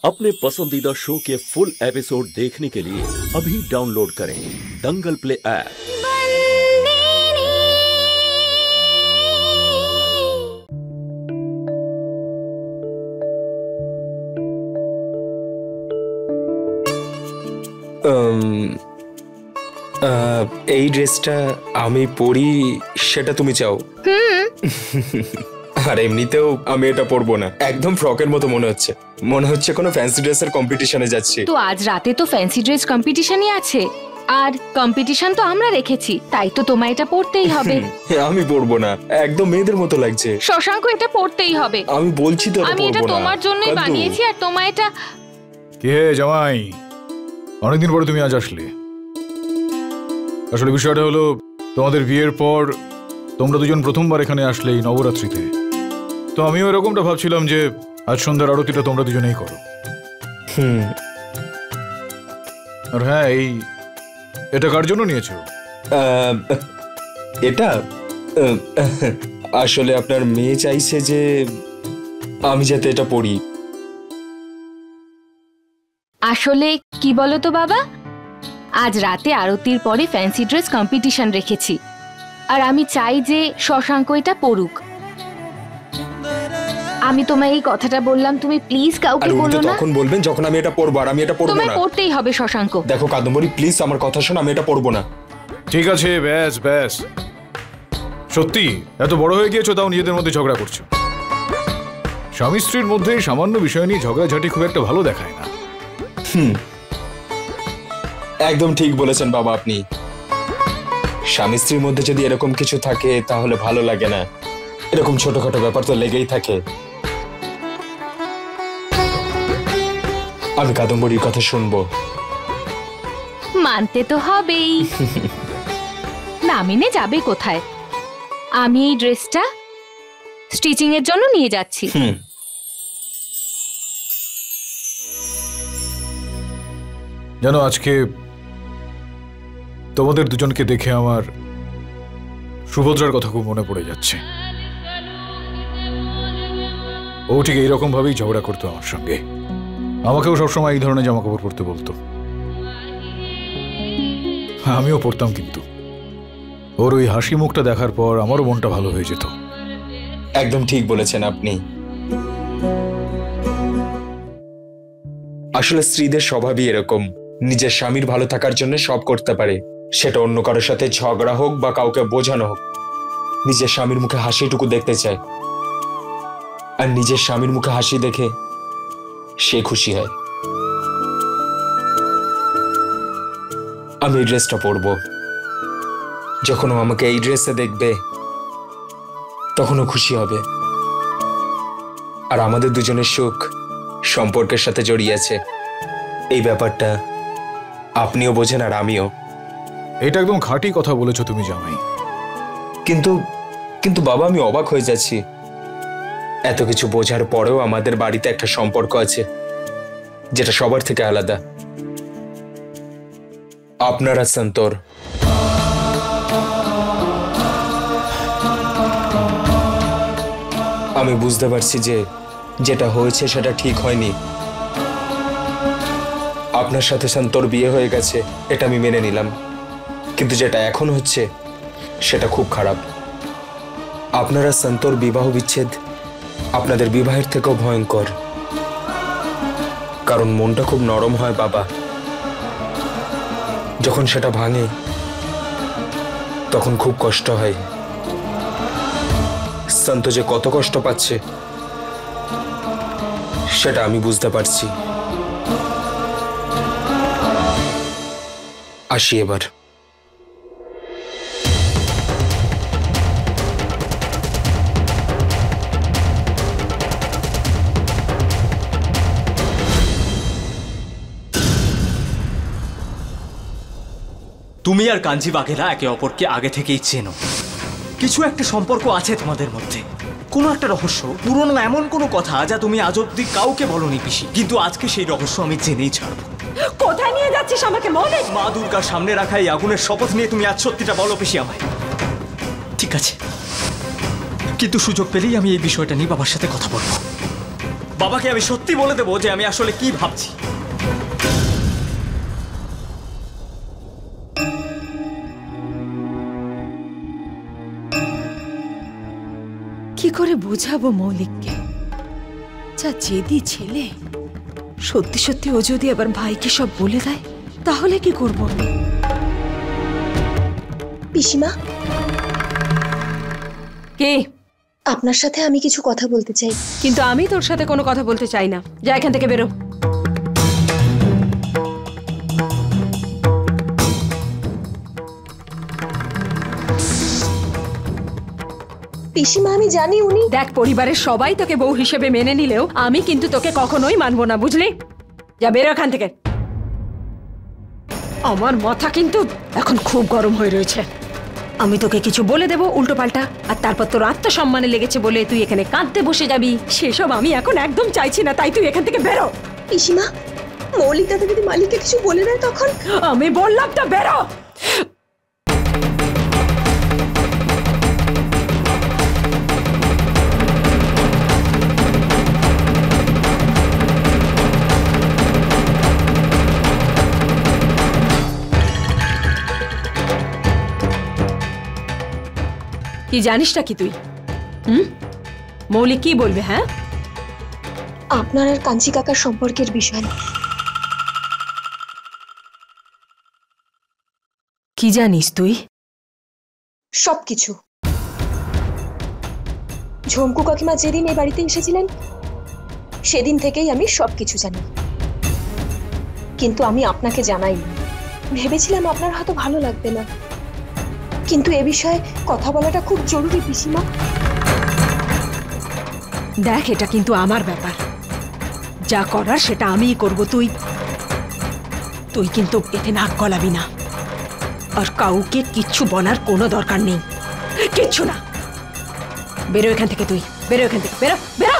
अपने पसंदीदा शो के फुल एपिसोड देखने के लिए अभी डाउनलोड करें दंगल प्ले ऐप। এই ড্রেসটা আমি পরি সেটা তুমি চাও? আর এমনিতেও আমি এটা পরবো না, একদম ফ্রকের মতো মনে হচ্ছে কোনো ফ্যান্সি ড্রেসের কম্পিটিশনে যাচ্ছি। তো আজ রাতে তো ফ্যান্সি ড্রেস কম্পিটিশনই আছে, আর কম্পিটিশন তো আমরা রেখেছি, তাই তো তোমায় এটা পরতেই হবে। আমি পরবো না, একদম মেয়েদের মতো লাগছে। শশাঙ্ক, এটা পরতেই হবে। আমি বলছি তো আমি এটা তোমার জন্যই বানিয়েছি, আর তোমায় এটা। কে জামাই, অনেকদিন পরে তুমি আজ আসলে। আসলে বিষয়টা হলো, তোমাদের বিয়ের পর তোমরা দুজন প্রথমবার এখানে আসলে এই নবরাত্রিতে। তো আমিও এরকমটা ভাবছিলাম যে আজ সন্ধ্যার আরতিটা তোমরা দুজনেই করো। আর হ্যাঁ, এটা কার জন্য নিয়েছো? এটা আসলে আপনার মেয়ে চাইছে যে আমি যাতে এটা পরি। আসলে কি বলো তো বাবা, আজ রাতে আরতির পরে ফ্যান্সি ড্রেস কম্পিটিশন রেখেছি, আর আমি চাই যে শশাঙ্ক এটা পড়ুক। আমি তোমায় এই কথাটা বললাম, তুমি প্লিজ কাউকে বলো না। তখন বলবেন যখন আমি এটা পরবো, আর আমি এটা পরবো না। তোমায় পড়তেই হবে শশাঙ্ক। দেখো কাদম্বরী, প্লিজ আমার কথা শোনো, আমি এটা পরবো না। ঠিক আছে, ব্যাস ব্যাস। সত্যি এত বড় হয়ে গিয়েছো, তাও নিজেদের মধ্যে ঝগড়া করছো। স্বামী স্ত্রীর মধ্যে সামান্য বিষয় নিয়ে ঝগড়াঝাটি খুব একটা ভালো দেখায় না। একদম ঠিক বলেছেন বাবা আপনি। স্বামী স্ত্রীর মধ্যে যদি এরকম কিছু থাকে তাহলে ভালো লাগে না। এরকম ছোটখাটো ব্যাপার তো লেগেই থাকে। আমি কাদম্বরীর কথা শুনবো। মানতে তো হবেই। না মেনে যাবে কোথায়? আমি এই ড্রেসটা স্টিচিং এর জন্য নিয়ে যাচ্ছি। জানো, আজকে তোমাদের দুজনকে দেখে আমার সুভদ্রার কথা খুব মনে পড়ে যাচ্ছে। ও ঠিক এইরকম ভাবেই ঝগড়া করতো আমার সঙ্গে। আমাকেও সবসময় এই ধরনের জামাকাপড় পরতে বলতো, আমিও পরতাম, কিন্তু ওর ওই হাসি মুখটা দেখার পর আমারও মনটা ভালো হয়ে যেত। একদম ঠিক বলেছেন আপনি। আসলে স্ত্রীদের স্বভাবই এরকম, নিজের স্বামীর ভালো থাকার জন্য সব করতে পারে, সেটা অন্য কারোর সাথে ঝগড়া হোক বা কাউকে বোঝানো হোক। নিজের স্বামীর মুখে হাসিটুকু দেখতে চায়, আর নিজের স্বামীর মুখে হাসি দেখে সে খুশি হয়। আমি এই ড্রেসটা পরবো। যখন ও আমাকে এই ড্রেসে দেখবে তখন ও খুশি হবে। আর আমাদের দুজনের সুখ সম্পর্কের সাথে জড়িয়ে আছে, এই ব্যাপারটা আপনিও বোঝেন আর আমিও। এটা একদম খাঁটি কথা বলেছো তুমি জামাই। কিন্তু বাবা, আমি অবাক হয়ে যাচ্ছি। এত কিছু বোঝার পরেও আমাদের বাড়িতে একটা সম্পর্ক আছে যেটা সবার থেকে আলাদা। আপনারা সন্তোর। আমি বুঝতে পারছি যে যেটা হয়েছে সেটা ঠিক হয়নি। আপনার সাথে সন্তোর বিয়ে হয়ে গেছে, এটা আমি মেনে নিলাম, কিন্তু যেটা এখন হচ্ছে সেটা খুব খারাপ। আপনারা সন্তোর বিবাহ বিচ্ছেদ আপনাদের বিবাহের থেকেও ভয়ঙ্কর, কারণ মনটা খুব নরম হয় বাবা। যখন সেটা ভাঙে তখন খুব কষ্ট হয়। সন্ত যে কত কষ্ট পাচ্ছে সেটা আমি বুঝতে পারছি। আসি এবার। তুমি আর কাঞ্জি বাঘেরা একে অপরকে আগে থেকেই চেনো, কিছু একটা সম্পর্ক আছে তোমাদের মধ্যে, কোনো একটা রহস্য, পুরনো এমন কোনো কথা যা তুমি আজ অব্দি কাউকে বলনি পিসি, কিন্তু আজকে সেই রহস্য আমি জেনেই ছাড়বো। কোথায় নিয়ে যাচ্ছিস আমাকে বলে? মা দুর্গার সামনে রাখা এই আগুনের শপথ নিয়ে তুমি আজ সত্যিটা বলো পিসি আমায়। ঠিক আছে, কিন্তু সুযোগ পেলেই আমি এই বিষয়টা নিয়ে বাবার সাথে কথা বলবো। বাবাকে আমি সত্যি বলে দেবো যে আমি আসলে কি ভাবছি। কি করে বোঝাবো মৌলিককে? যা জেদি ছেলে, সত্যি সত্যি ও যদি আবার ভাইকে সব বলে দেয় তাহলে কি করব? পিসিমা, কে? আপনার সাথে আমি কিছু কথা বলতে চাই। কিন্তু আমি তোর সাথে কোনো কথা বলতে চাই না। যা এখান থেকে বেরো। পিসিমা, আমি জানি উনি দেখ, পরিবারের সবাই তোকে বউ হিসেবে মেনে নিলেও আমি কিন্তু তোকে কখনোই মানবো না, বুঝলি? যা বেরো এখান থেকে। আমার মাথা কিন্তু এখন খুব গরম হয়ে রয়েছে। আমি তোকে কিছু বলে দেবো উল্টো পাল্টা, আর তারপর তোর আত্মসম্মানে লেগেছে বলে তুই এখানে কাঁদতে বসে যাবি। সেসব আমি এখন একদম চাইছি না, তাই তুই এখান থেকে বেরো। পিসিমা, মৌলিক দাদা যদি মালিককে কিছু বলে দেয় তখন? আমি বললাম তো বেরো। কি জানিসটা কি তুই? মৌলিক কি বলবে? হ্যাঁ, আপনার আর কাঞ্চি কাকার সম্পর্কের বিষয়। কি জানিস তুই? সবকিছু। ঝুমকু কাকিমা যেদিন এই বাড়িতে এসেছিলেন সেদিন থেকেই আমি সবকিছু জানি, কিন্তু আমি আপনাকে জানাইনি। ভেবেছিলাম আপনার হয়তো ভালো লাগবে না, কিন্তু এ বিষয়ে কথা বলাটা খুব জরুরি পিসিমা। দেখ, এটা কিন্তু আমার ব্যাপার, যা করার সেটা আমিই করব। তুই কিন্তু এতে নাক গলাবি না, আর কাউকে কিচ্ছু বলার কোনো দরকার নেই, কিচ্ছু না। বেরো এখান থেকে, তুই বেরো এখান থেকে, বেরো বেরো।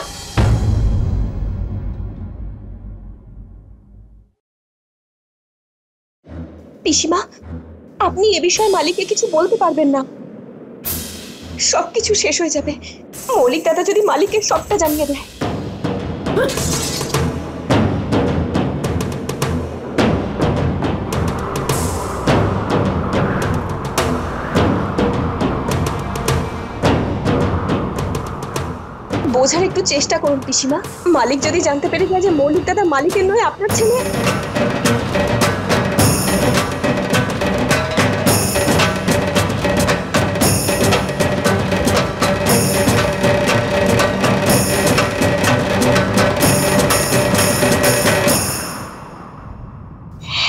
পিসিমা, আপনি এ বিষয়ে মালিককে কিছু বলতে পারবেন না। সবকিছু শেষ হয়ে যাবে মৌলিক দাদা যদি মালিককে সবটা জানিয়ে দেয়। বোঝার একটু চেষ্টা করুন পিসিমা। মালিক যদি জানতে পেরে যায় যে মৌলিক দাদা মালিকের নয় আপনার ছেলে,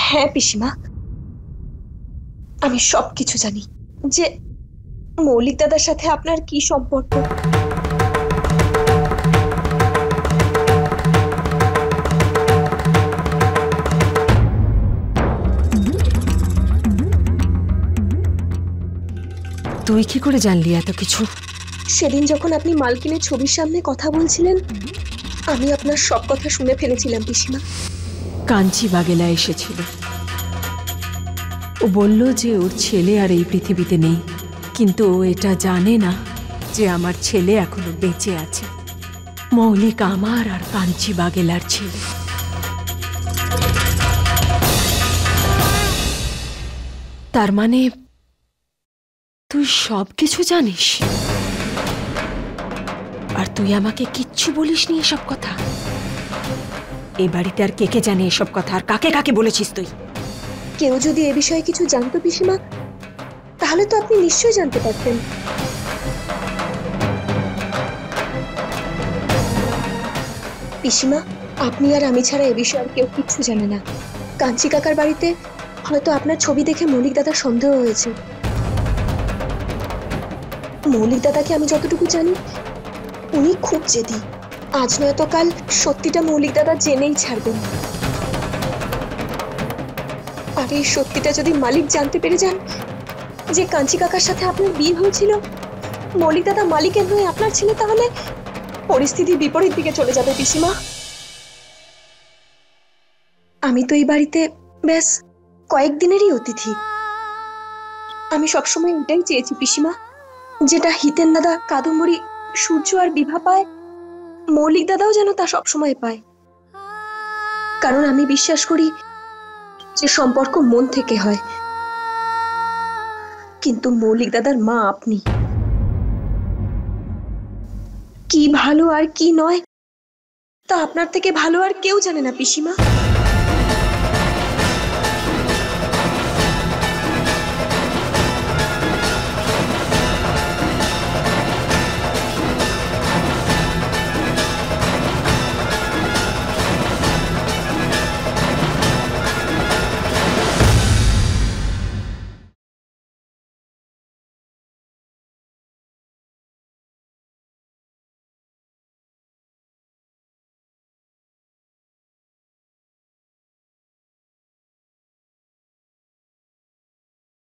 হ্যাঁ পিসিমা, আমি সবকিছু জানি যে মৌলিক দাদার সাথে আপনার কি সম্পর্ক। তুই কি করে জানলি এত কিছু? সেদিন যখন আপনি মালকিনের ছবির সামনে কথা বলছিলেন আমি আপনার সব কথা শুনে ফেলেছিলাম পিসিমা। কাঞ্চি বাগেলা এসেছিল, ও বলল যে ওর ছেলে আর এই পৃথিবীতে নেই, কিন্তু ও এটা জানে না যে আমার ছেলে এখনো বেঁচে আছে। মৌলিক আমার আর কাঞ্চি বাগেলার ছেলে। তার মানে তুই সব কিছু জানিস, আর তুই আমাকে কিচ্ছু বলিসনি এসব কথা? এই বাড়িতে আর কে কে জানে এসব কথা, আর কাকে কাকে বলেছিস তুই? কেউ যদি এ বিষয়ে কিছু জানতো পিসিমা তাহলে তো আপনি নিশ্চয়ই জানতে পারতেন। পিসিমা, আপনি আর আমি ছাড়া এ বিষয়ে আর কেউ কিচ্ছু জানে না। কাঞ্চি কাকার বাড়িতে হয়তো আপনার ছবি দেখে মৌলিক দাদার সন্দেহ হয়েছে। মৌলিক দাদাকে আমি যতটুকু জানি উনি খুব জেদি। আজ নয়তো কাল সত্যিটা মৌলিক দাদা জেনেই ছাড়বেন। আর এই সত্যিটা যদি মালিক জানতে পেরে যান যে কাঞ্চি কাকার সাথে আপনার বিয়ে হয়েছিল, মৌলিক দাদা মালিকের নয় আপনার ছেলে, তাহলে পরিস্থিতি বিপরীত দিকে চলে যাবে পিসিমা। আমি তো এই বাড়িতে ব্যাস কয়েকদিনেরই অতিথি। আমি সবসময় এটাই চেয়েছি পিসিমা, যেটা হিতেন দাদা, কাদম্বরী, সূর্য আর বিভা পায় মৌলিক দাদাও যেন তা সবসময় পায়, কারণ আমি বিশ্বাস করি যে সম্পর্ক মন থেকে হয়। কিন্তু মৌলিক দাদার মা আপনি, কি ভালো আর কি নয় তা আপনার থেকে ভালো আর কেউ জানে না পিসিমা।